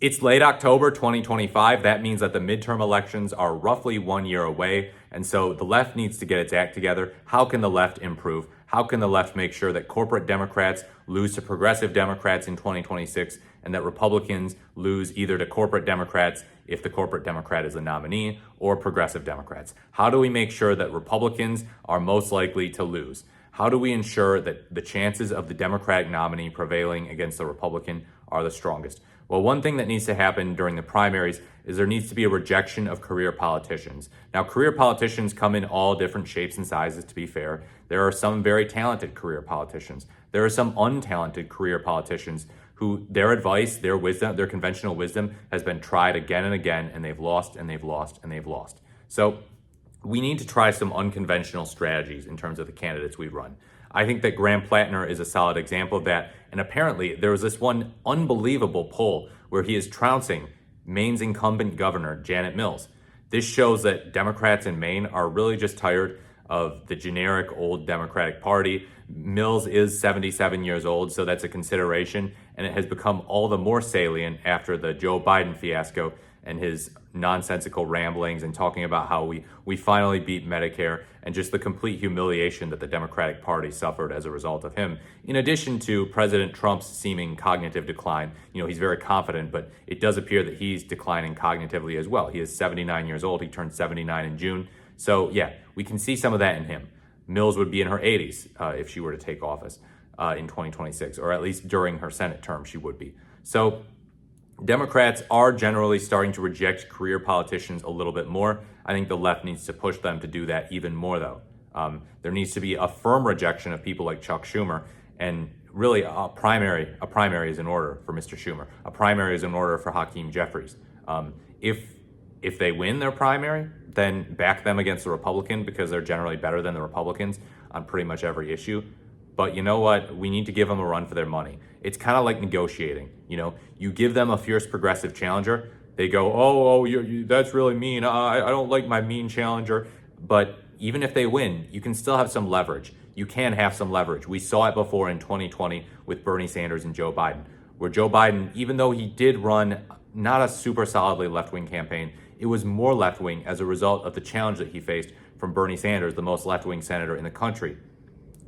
It's late October 2025. That means that the midterm elections are roughly 1 year away. And so the left needs to get its act together. How can the left improve? How can the left make sure that corporate Democrats lose to progressive Democrats in 2026 and that Republicans lose either to corporate Democrats if the corporate Democrat is a nominee or progressive Democrats? How do we make sure that Republicans are most likely to lose? How do we ensure that the chances of the Democratic nominee prevailing against the Republican are the strongest? Well, one thing that needs to happen during the primaries is there needs to be a rejection of career politicians. Now, career politicians come in all different shapes and sizes, to be fair. There are some very talented career politicians. There are some untalented career politicians who their advice, their wisdom, their conventional wisdom has been tried again and again, and they've lost and they've lost and they've lost. So we need to try some unconventional strategies in terms of the candidates we run. I think that Graham Plattner is a solid example of that. And apparently, there was this one unbelievable poll where he is trouncing Maine's incumbent governor, Janet Mills. This shows that Democrats in Maine are really just tired of the generic old Democratic Party. Mills is 77 years old, so that's a consideration. And it has become all the more salient after the Joe Biden fiasco and his nonsensical ramblings and talking about how we finally beat Medicare and just the complete humiliation that the Democratic Party suffered as a result of him. In addition to President Trump's seeming cognitive decline, he's very confident, but it does appear that he's declining cognitively as well. He is 79 years old. He turned 79 in June. So yeah, we can see some of that in him. Mills would be in her 80s if she were to take office in 2026, or at least during her Senate term, she would be. So Democrats are generally starting to reject career politicians a little bit more. I think the left needs to push them to do that even more, though. There needs to be a firm rejection of people like Chuck Schumer, and really a primary is in order for Mr. Schumer. A primary is in order for Hakeem Jeffries. If they win their primary, then back them against the Republican because they're generally better than the Republicans on pretty much every issue. But you know what? We need to give them a run for their money. It's kind of like negotiating. You give them a fierce progressive challenger. They go, oh, that's really mean. I don't like my mean challenger. But even if they win, you can still have some leverage. You can have some leverage. We saw it before in 2020 with Bernie Sanders and Joe Biden, where Joe Biden, even though he did run not a super solidly left-wing campaign, it was more left-wing as a result of the challenge that he faced from Bernie Sanders, the most left-wing senator in the country.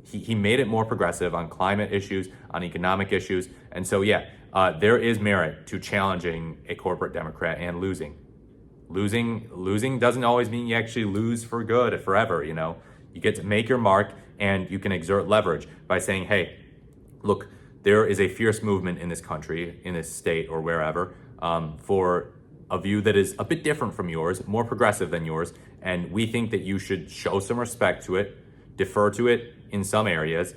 He made it more progressive on climate issues, on economic issues. And so, there is merit to challenging a corporate Democrat and losing. Losing doesn't always mean you actually lose for good, forever, You get to make your mark and you can exert leverage by saying, hey, look, there is a fierce movement in this country, in this state or wherever, for a view that is a bit different from yours, more progressive than yours. And we think that you should show some respect to it, defer to it in some areas,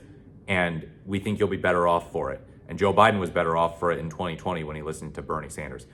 and we think you'll be better off for it. And Joe Biden was better off for it in 2020 when he listened to Bernie Sanders.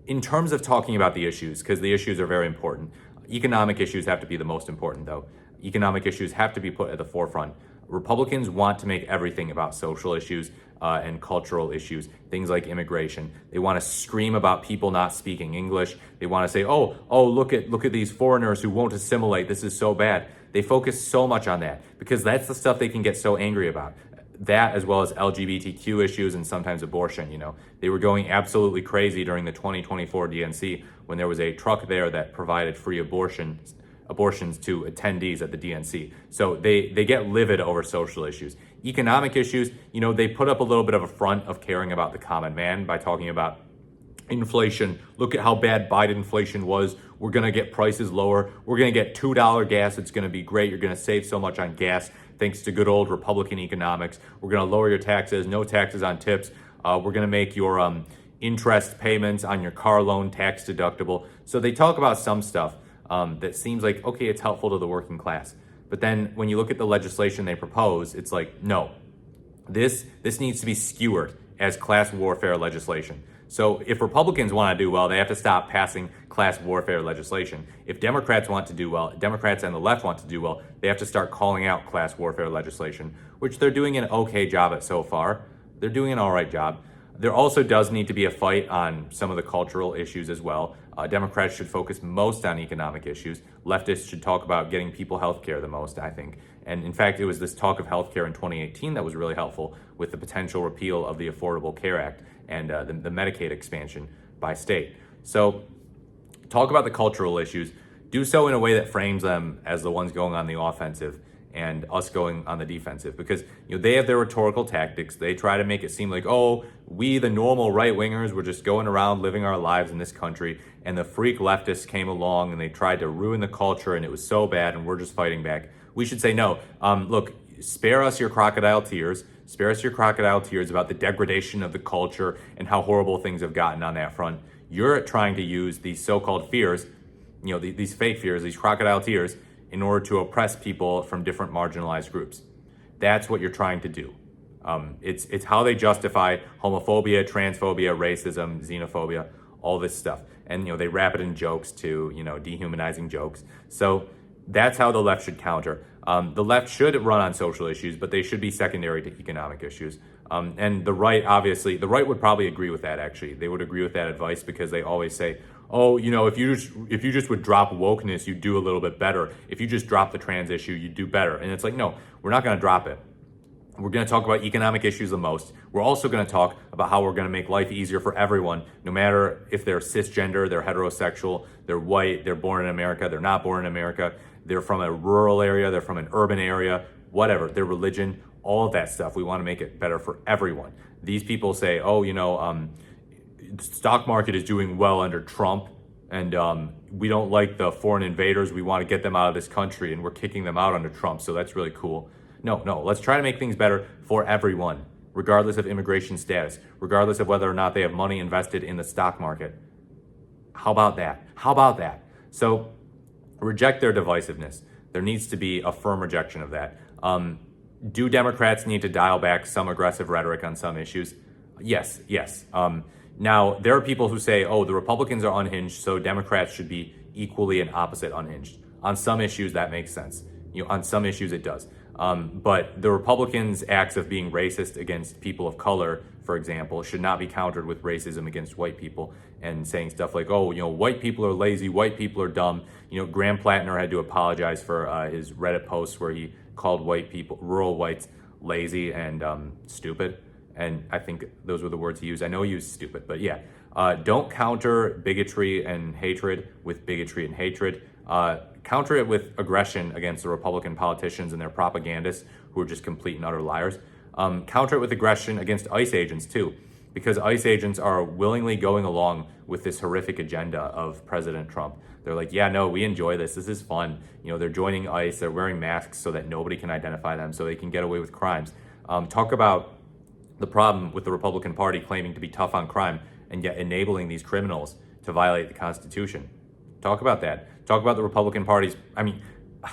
In terms of talking about the issues, because the issues are very important, economic issues have to be the most important, though. Economic issues have to be put at the forefront. Republicans want to make everything about social issues and cultural issues, things like immigration. They want to scream about people not speaking English. They want to say, oh, look at these foreigners who won't assimilate. This is so bad. They focus so much on that because that's the stuff they can get so angry about. That, as well as LGBTQ issues and sometimes abortion. They were going absolutely crazy during the 2024 DNC when there was a truck there that provided free abortions to attendees at the DNC. So they get livid over social issues. Economic issues, they put up a little bit of a front of caring about the common man by talking about inflation. Look at how bad Biden inflation was. We're going to get prices lower. We're going to get $2 gas. It's going to be great. You're going to save so much on gas thanks to good old Republican economics. We're going to lower your taxes, no taxes on tips. We're going to make your interest payments on your car loan tax deductible. So they talk about some stuff that seems like, okay, it's helpful to the working class. But then when you look at the legislation they propose, it's like, no, this needs to be skewered as class warfare legislation. So if Republicans want to do well, they have to stop passing class warfare legislation. If Democrats want to do well, Democrats and the left want to do well, they have to start calling out class warfare legislation, which they're doing an okay job at so far. They're doing an all right job. There also does need to be a fight on some of the cultural issues as well. Democrats should focus most on economic issues. Leftists should talk about getting people health care the most, I think. And in fact, it was this talk of health care in 2018 that was really helpful with the potential repeal of the Affordable Care Act and the Medicaid expansion by state. So talk about the cultural issues. Do so in a way that frames them as the ones going on the offensive and us going on the defensive, because they have their rhetorical tactics. They try to make it seem like, oh, we the normal right wingers were just going around living our lives in this country, and the freak leftists came along and they tried to ruin the culture, and it was so bad, and we're just fighting back. We should say no. Look, spare us your crocodile tears. Spare us your crocodile tears about the degradation of the culture and how horrible things have gotten on that front. You're trying to use these so-called fears, these fake fears, these crocodile tears, in order to oppress people from different marginalized groups. That's what you're trying to do. It's how they justify homophobia, transphobia, racism, xenophobia, all this stuff. And they wrap it in jokes too, dehumanizing jokes. So that's how the left should counter. The left should run on social issues, but they should be secondary to economic issues. And the right, obviously, the right would probably agree with that, actually. They would agree with that advice, because they always say, oh, if you just would drop wokeness, you'd do a little bit better. If you just drop the trans issue, you'd do better. And it's like, no, we're not going to drop it. We're going to talk about economic issues the most. We're also going to talk about how we're going to make life easier for everyone, no matter if they're cisgender, they're heterosexual, they're white, they're born in America, they're not born in America, they're from a rural area, they're from an urban area, whatever, their religion, all of that stuff. We want to make it better for everyone. These people say, oh, the stock market is doing well under Trump, and we don't like the foreign invaders. We want to get them out of this country, and we're kicking them out under Trump, so that's really cool. No, let's try to make things better for everyone, regardless of immigration status, regardless of whether or not they have money invested in the stock market. How about that? So reject their divisiveness. There needs to be a firm rejection of that. Do Democrats need to dial back some aggressive rhetoric on some issues? Yes. Now, there are people who say, oh, the Republicans are unhinged, so Democrats should be equally and opposite unhinged. On some issues, that makes sense. On some issues, it does. But the Republicans' acts of being racist against people of color, for example, should not be countered with racism against white people and saying stuff like, oh, white people are lazy, white people are dumb. Graham Plattner had to apologize for his Reddit posts where he called white people, rural whites, lazy and stupid. And I think those were the words he used. I know he used stupid, but yeah. Don't counter bigotry and hatred with bigotry and hatred. Counter it with aggression against the Republican politicians and their propagandists who are just complete and utter liars. Counter it with aggression against ICE agents too, because ICE agents are willingly going along with this horrific agenda of President Trump. They're like, yeah, no, we enjoy this. This is fun. They're joining ICE. They're wearing masks so that nobody can identify them, so they can get away with crimes. Talk about the problem with the Republican Party claiming to be tough on crime and yet enabling these criminals to violate the Constitution. Talk about that. Talk about the Republican Party's,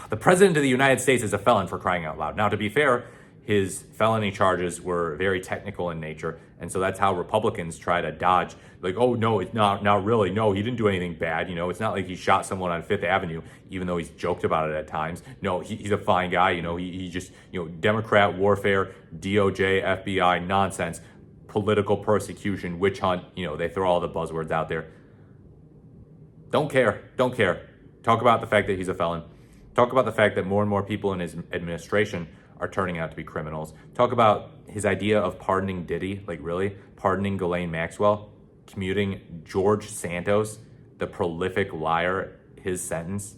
the President of the United States is a felon, for crying out loud. Now, to be fair, his felony charges were very technical in nature, and so that's how Republicans try to dodge, like, oh, no, it's not really. No, he didn't do anything bad. It's not like he shot someone on Fifth Avenue, even though he's joked about it at times. No, he's a fine guy. He just, Democrat warfare, DOJ, FBI, nonsense, political persecution, witch hunt. They throw all the buzzwords out there. Don't care. Talk about the fact that he's a felon. Talk about the fact that more and more people in his administration are turning out to be criminals. Talk about his idea of pardoning Diddy, like really, pardoning Ghislaine Maxwell, commuting George Santos, the prolific liar, his sentence.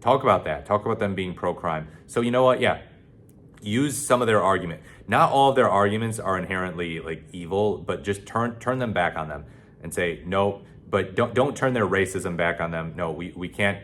Talk about that. Talk about them being pro-crime. So you know what? Yeah, use some of their argument. Not all of their arguments are inherently like evil, but just turn them back on them and say no. But don't turn their racism back on them. No, we can't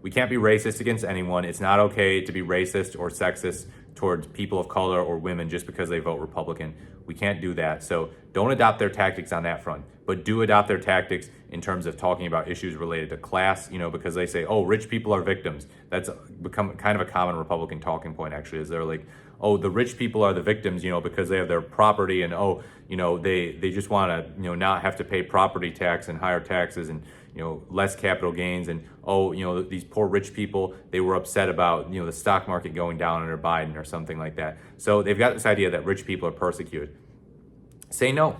be racist against anyone. It's not okay to be racist or sexist towards people of color or women just because they vote Republican. We can't do that. So don't adopt their tactics on that front, but do adopt their tactics in terms of talking about issues related to class, because they say, oh, rich people are victims. That's become kind of a common Republican talking point, actually, is they're like, oh, the rich people are the victims, because they have their property, and they just want to, not have to pay property tax and higher taxes and, less capital gains, and these poor rich people, they were upset about, the stock market going down under Biden or something like that. So they've got this idea that rich people are persecuted. Say no.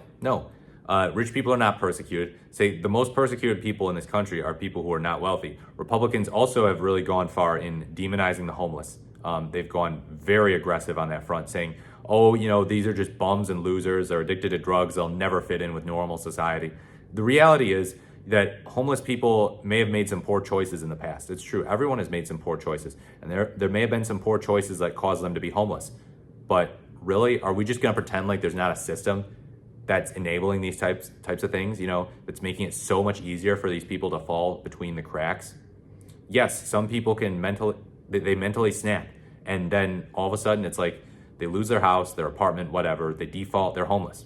Rich people are not persecuted. Say the most persecuted people in this country are people who are not wealthy. Republicans also have really gone far in demonizing the homeless. They've gone very aggressive on that front, saying, oh, these are just bums and losers. They're addicted to drugs. They'll never fit in with normal society. The reality is that homeless people may have made some poor choices in the past. It's true. Everyone has made some poor choices. And there may have been some poor choices that caused them to be homeless. But really, are we just going to pretend like there's not a system that's enabling these types of things, that's making it so much easier for these people to fall between the cracks? Yes, some people can mentally snap, and then all of a sudden it's like they lose their house, their apartment, whatever, they default, they're homeless.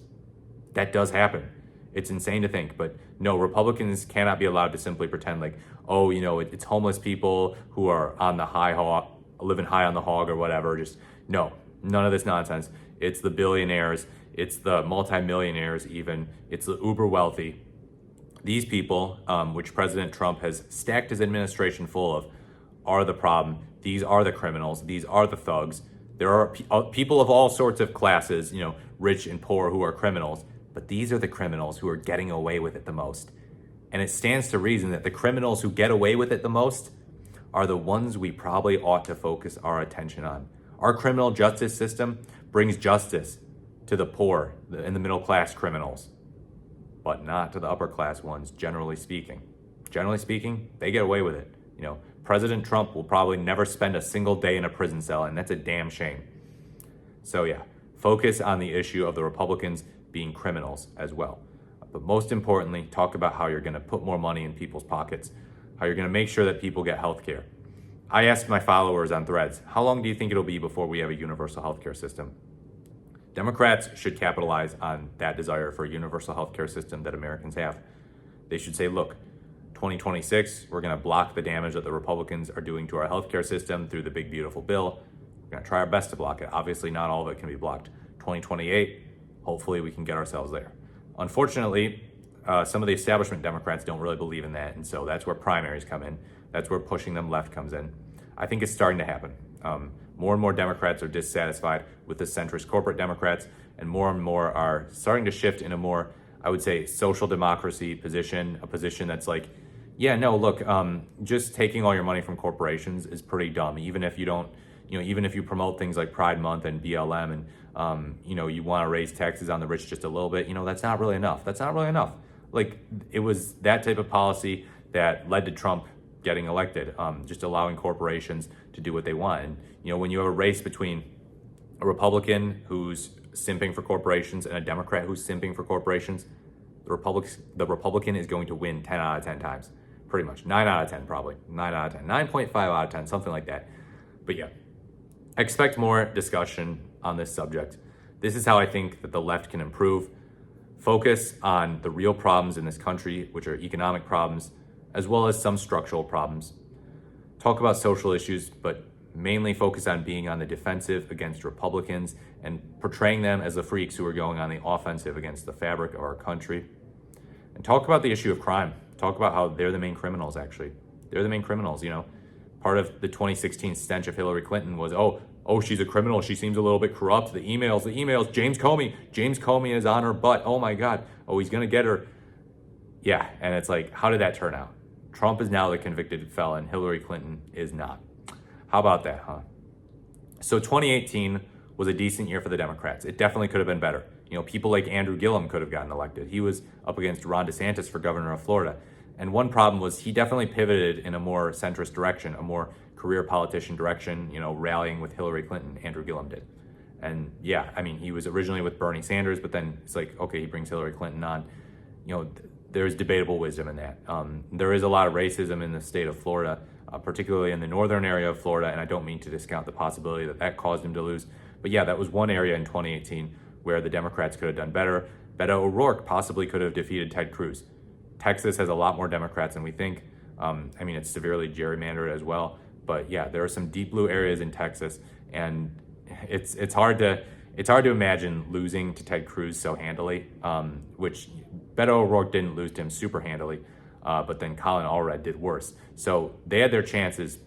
That does happen. It's insane to think, but no, Republicans cannot be allowed to simply pretend like, oh, it's homeless people who are on the living high on the hog or whatever. Just no, none of this nonsense. It's the billionaires, it's the multimillionaires even, it's the uber wealthy. These people, which President Trump has stacked his administration full of, are the problem. These are the criminals. These are the thugs. There are people of all sorts of classes, rich and poor, who are criminals. But these are the criminals who are getting away with it the most. And it stands to reason that the criminals who get away with it the most are the ones we probably ought to focus our attention on. Our criminal justice system brings justice to the poor and the middle class criminals, but not to the upper class ones, generally speaking. Generally speaking, they get away with it. President Trump will probably never spend a single day in a prison cell, and that's a damn shame. So yeah, focus on the issue of the Republicans being criminals as well. But most importantly, talk about how you're going to put more money in people's pockets, how you're going to make sure that people get health care. I asked my followers on Threads, how long do you think it'll be before we have a universal healthcare system? Democrats should capitalize on that desire for a universal healthcare system that Americans have. They should say, look, 2026, we're going to block the damage that the Republicans are doing to our healthcare system through the big, beautiful bill. We're going to try our best to block it. Obviously, not all of it can be blocked. 2028, hopefully we can get ourselves there. Unfortunately, some of the establishment Democrats don't really believe in that, and so that's where primaries come in. That's where pushing them left comes in. I think it's starting to happen. More and more Democrats are dissatisfied with the centrist corporate Democrats, and more are starting to shift in a more, I would say, social democracy position, a position that's like, yeah, no, look, just taking all your money from corporations is pretty dumb. Even if you don't, even if you promote things like Pride Month and BLM and, you want to raise taxes on the rich just a little bit, that's not really enough. That's not really enough. Like, it was that type of policy that led to Trump getting elected, just allowing corporations to do what they want. And, when you have a race between a Republican who's simping for corporations and a Democrat who's simping for corporations, the Republican is going to win 10 out of 10 times. Pretty much. 9 out of 10 probably. 9 out of 10. 9.5 out of 10, something like that. But yeah, expect more discussion on this subject. This is how I think that the left can improve. Focus on the real problems in this country, which are economic problems, as well as some structural problems. Talk about social issues, but mainly focus on being on the defensive against Republicans and portraying them as the freaks who are going on the offensive against the fabric of our country. And talk about the issue of crime. Talk about how they're the main criminals, actually. They're the main criminals, Part of the 2016 stench of Hillary Clinton was, oh, she's a criminal. She seems a little bit corrupt. The emails, James Comey is on her butt. Oh my God. Oh, he's going to get her. Yeah. And it's like, how did that turn out? Trump is now the convicted felon. Hillary Clinton is not. How about that, huh? So 2018 was a decent year for the Democrats. It definitely could have been better. People like Andrew Gillum could have gotten elected. He was up against Ron DeSantis for governor of Florida. And one problem was he definitely pivoted in a more centrist direction, a more career politician direction, rallying with Hillary Clinton. Andrew Gillum did. And yeah, he was originally with Bernie Sanders, but then it's like, okay, he brings Hillary Clinton on. There's debatable wisdom in that. There is a lot of racism in the state of Florida, particularly in the northern area of Florida, and I don't mean to discount the possibility that caused him to lose. But yeah, that was one area in 2018 where the Democrats could have done better. Beto O'Rourke possibly could have defeated Ted Cruz. Texas has a lot more Democrats than we think. It's severely gerrymandered as well. But yeah, there are some deep blue areas in Texas, and it's hard to imagine losing to Ted Cruz so handily, which Beto O'Rourke didn't lose to him super handily, but then Colin Allred did worse. So they had their chances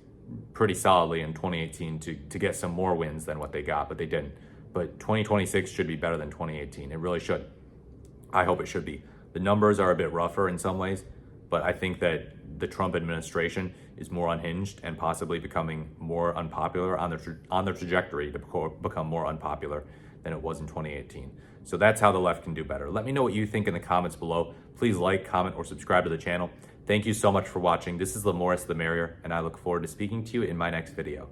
pretty solidly in 2018 to get some more wins than what they got, but they didn't. But 2026 should be better than 2018. It really should. I hope it should be. The numbers are a bit rougher in some ways, but I think that the Trump administration is more unhinged and possibly becoming more unpopular on their trajectory to become more unpopular than it was in 2018. So that's how the left can do better. Let me know what you think in the comments below. please like, comment, or subscribe to the channel. Thank you so much for watching. This is the more the merrier, and I look forward to speaking to you in my next video.